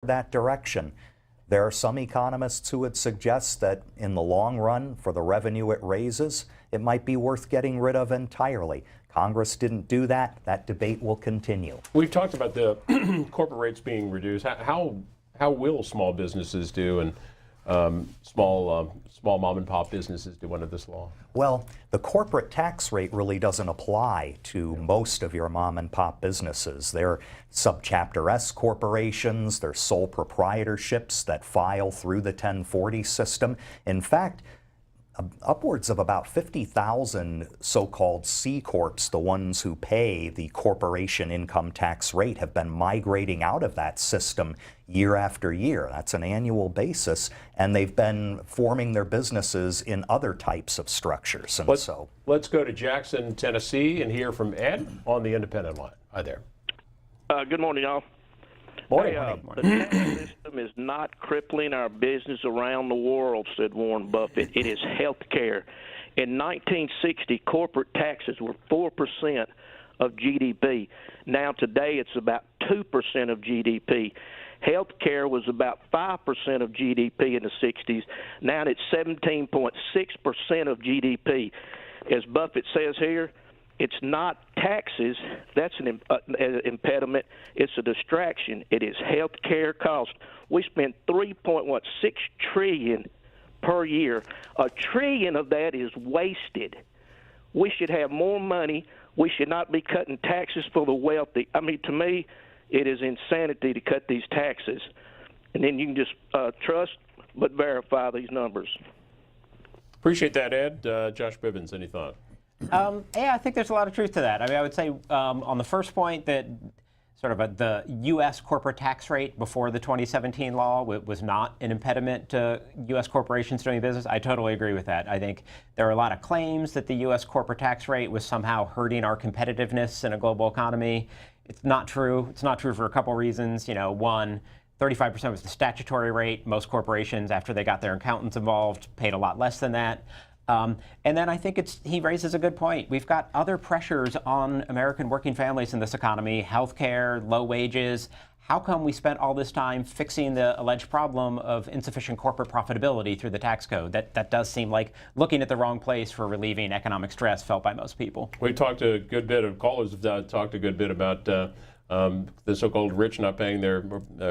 that direction. There are some economists who would suggest that in the long run, for the revenue it raises, it might be worth getting rid of entirely. Congress didn't do that. That debate will continue. We've talked about the corporate rates being reduced. How will small businesses do, and small mom and pop businesses do under this law? Well, the corporate tax rate really doesn't apply to most of your mom and pop businesses. They're subchapter S corporations, they're sole proprietorships that file through the 1040 system. In fact, upwards of about 50,000 so-called C Corps, the ones who pay the corporation income tax rate, have been migrating out of that system year after year. That's an annual basis, and they've been forming their businesses in other types of structures. And let's go to Jackson, Tennessee, and hear from Ed on the independent line. Hi there. Good morning, y'all. Morning. The tax system is not crippling our business around the world, said Warren Buffett. It is health care. In 1960, corporate taxes were 4% of GDP. Now today it's about 2% of GDP. Health care was about 5% of GDP in the 60s. Now it's 17.6% of GDP. As Buffett says here, it's not taxes that's an impediment. It's a distraction. It is health care cost. We spend $3.6 trillion per year. $1 trillion of that is wasted. We should have more money. We should not be cutting taxes for the wealthy. I mean, to me, it is insanity to cut these taxes. And then you can just trust but verify these numbers. Appreciate that, Ed. Josh Bibbins, any thought? Yeah, I think there's a lot of truth to that. I mean, I would say on the first point that sort of the U.S. corporate tax rate before the 2017 law was not an impediment to U.S. corporations doing business. I totally agree with that. I think there are a lot of claims that the U.S. corporate tax rate was somehow hurting our competitiveness in a global economy. It's not true. It's not true for a couple reasons. You know, one, 35% was the statutory rate. Most corporations, after they got their accountants involved, paid a lot less than that. And then I think he raises a good point. We've got other pressures on American working families in this economy: healthcare, low wages. How come we spent all this time fixing the alleged problem of insufficient corporate profitability through the tax code? That does seem like looking at the wrong place for relieving economic stress felt by most people. We talked a good bit of callers have talked a good bit about the so-called rich not paying their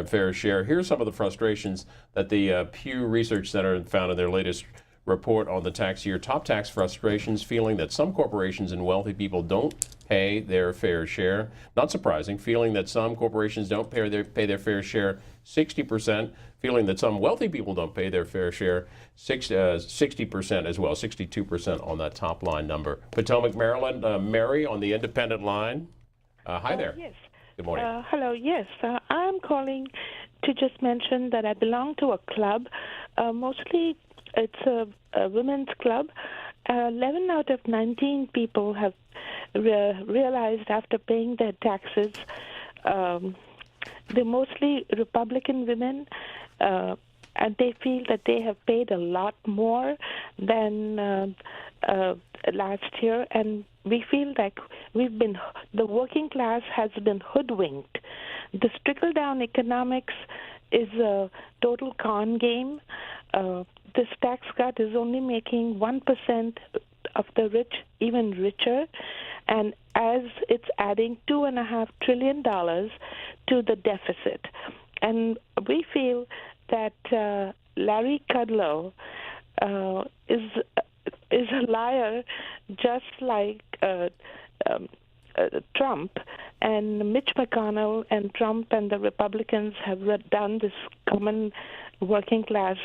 fair share. Here's some of the frustrations that the Pew Research Center found in their latest report on the tax year. Top tax frustrations, feeling that some corporations and wealthy people don't pay their fair share. Not surprising. Feeling that some corporations don't pay their fair share, 60%. Feeling that some wealthy people don't pay their fair share, 60% as well, 62% on that top line number. Potomac, Maryland, Mary on the independent line. Hi there. Yes. Good morning. Hello. Yes, I'm calling to just mention that I belong to a club, mostly it's a women's club. 11 out of 19 people have realized after paying their taxes, they're mostly Republican women, and they feel that they have paid a lot more than last year, and we feel like the working class has been hoodwinked. This trickle-down economics is a total con game. This tax cut is only making 1% of the rich even richer, and as it's adding $2.5 trillion to the deficit. And we feel that Larry Kudlow is a liar, just like Trump, and Mitch McConnell and Trump and the Republicans have done this common working class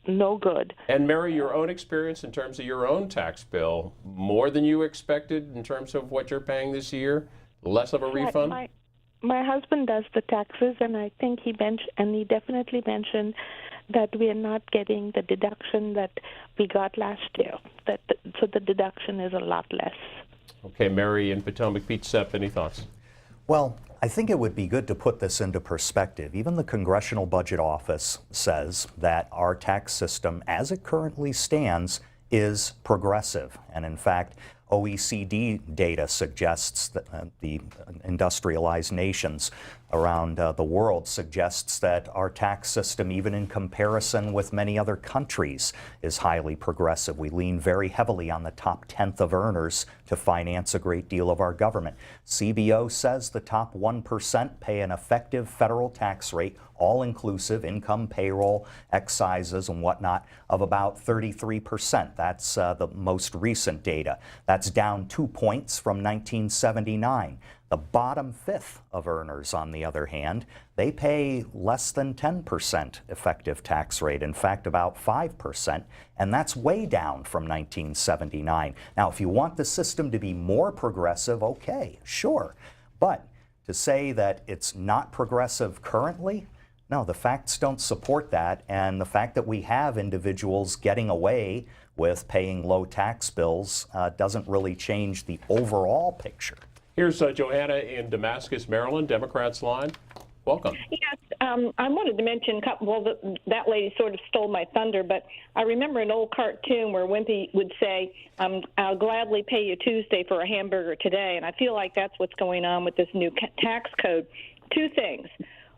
no good. And Mary, your own experience in terms of your own tax bill, more than you expected in terms of what you're paying this year? Less of a refund? My husband does the taxes, and I think he definitely mentioned that we are not getting the deduction that we got last year. So the deduction is a lot less. Okay, Mary in Potomac, Pete Sepp, any thoughts? Well, I think it would be good to put this into perspective. Even the Congressional Budget Office says that our tax system, as it currently stands, is progressive. And in fact, OECD data suggests that the industrialized nations around the world suggests that our tax system, even in comparison with many other countries, is highly progressive. We lean very heavily on the top tenth of earners to finance a great deal of our government. CBO says the top 1% pay an effective federal tax rate, all-inclusive, income, payroll, excises, and whatnot, of about 33%. That's the most recent data. That's down 2 points from 1979. The bottom fifth of earners, on the other hand, they pay less than 10% effective tax rate, in fact, about 5%, and that's way down from 1979. Now, if you want the system to be more progressive, okay, sure. But to say that it's not progressive currently, no, the facts don't support that, and the fact that we have individuals getting away with paying low tax bills doesn't really change the overall picture. Here's Johanna in Damascus, Maryland, Democrats line. Welcome. Yes, I wanted to mention, well, that lady sort of stole my thunder, but I remember an old cartoon where Wimpy would say, I'll gladly pay you Tuesday for a hamburger today, and I feel like that's what's going on with this new tax code. Two things.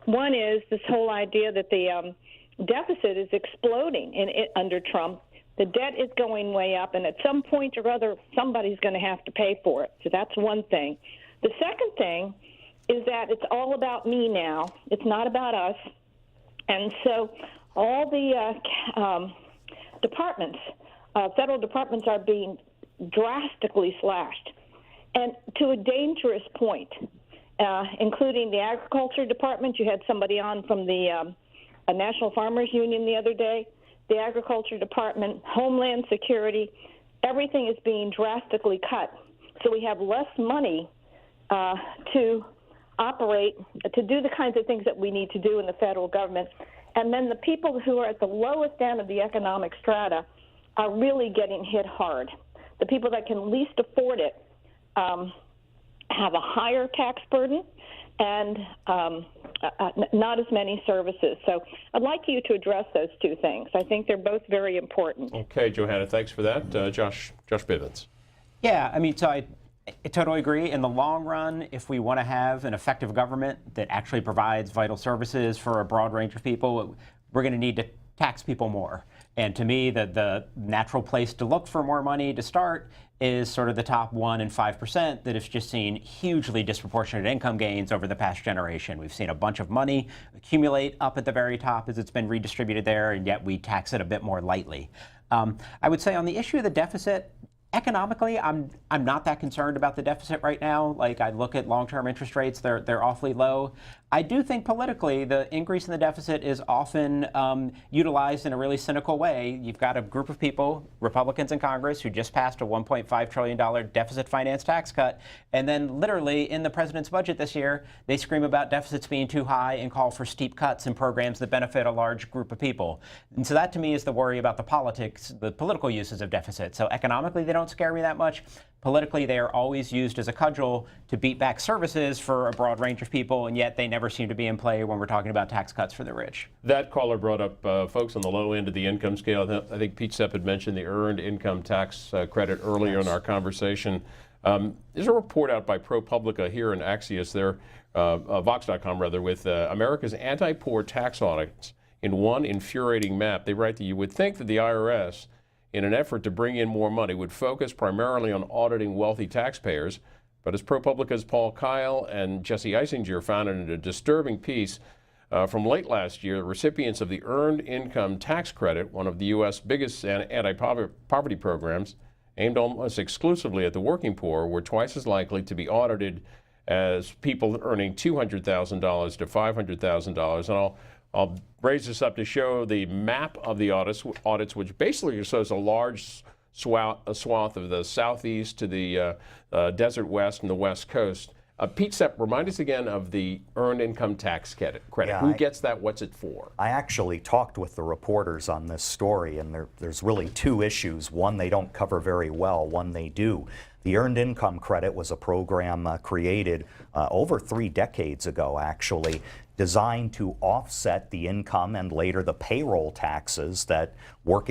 One is this whole idea that the deficit is exploding under Trump. The debt is going way up, and at some point or other, somebody's going to have to pay for it. So that's one thing. The second thing is that it's all about me now. It's not about us. And so all the departments, federal departments, are being drastically slashed, and to a dangerous point, including the agriculture department. You had somebody on from the National Farmers Union the other day. The Agriculture Department, Homeland Security, everything is being drastically cut. So we have less money to operate, to do the kinds of things that we need to do in the federal government. And then the people who are at the lowest end of the economic strata are really getting hit hard. The people that can least afford it have a higher tax burden and not as many services. So I'd like you to address those two things. I think they're both very important. Okay, Johanna, thanks for that. Josh Bivens. Yeah, I mean, so I totally agree. In the long run, if we want to have an effective government that actually provides vital services for a broad range of people, we're going to need to tax people more. And to me, the natural place to look for more money to start is sort of the top 1% and 5% that have just seen hugely disproportionate income gains over the past generation. We've seen a bunch of money accumulate up at the very top as it's been redistributed there, and yet we tax it a bit more lightly. I would say on the issue of the deficit, economically, I'm not that concerned about the deficit right now. Like, I look at long-term interest rates, they're awfully low. I do think politically the increase in the deficit is often utilized in a really cynical way. You've got a group of people, Republicans in Congress, who just passed a $1.5 trillion deficit finance tax cut, and then literally in the president's budget this year, they scream about deficits being too high and call for steep cuts in programs that benefit a large group of people. And so that to me is the worry about the political uses of deficit. So economically they don't scare me that much. Politically, they are always used as a cudgel to beat back services for a broad range of people, and yet they never seem to be in play when we're talking about tax cuts for the rich. That caller brought up folks on the low end of the income scale. I think Pete Sepp had mentioned the earned income tax credit earlier in our conversation. There's a report out by ProPublica here in Axios, Vox.com rather, with America's anti-poor tax audits in one infuriating map. They write that you would think that the IRS, in an effort to bring in more money, would focus primarily on auditing wealthy taxpayers. But as ProPublica's Paul Kyle and Jesse Eisinger found in a disturbing piece from late last year, recipients of the Earned Income Tax Credit, one of the U.S. biggest anti-poverty programs, aimed almost exclusively at the working poor, were twice as likely to be audited as people earning $200,000 to $500,000. And I'll raise this up to show the map of the audits, which basically shows a large swath of the southeast to the desert west and the west coast. Pete Sepp, remind us again of the Earned Income Tax Credit. Yeah, Who gets that? What's it for? I actually talked with the reporters on this story, and there's really two issues. One they don't cover very well, one they do. The Earned Income Credit was a program created over 3 decades ago, actually, designed to offset the income and later the payroll taxes that working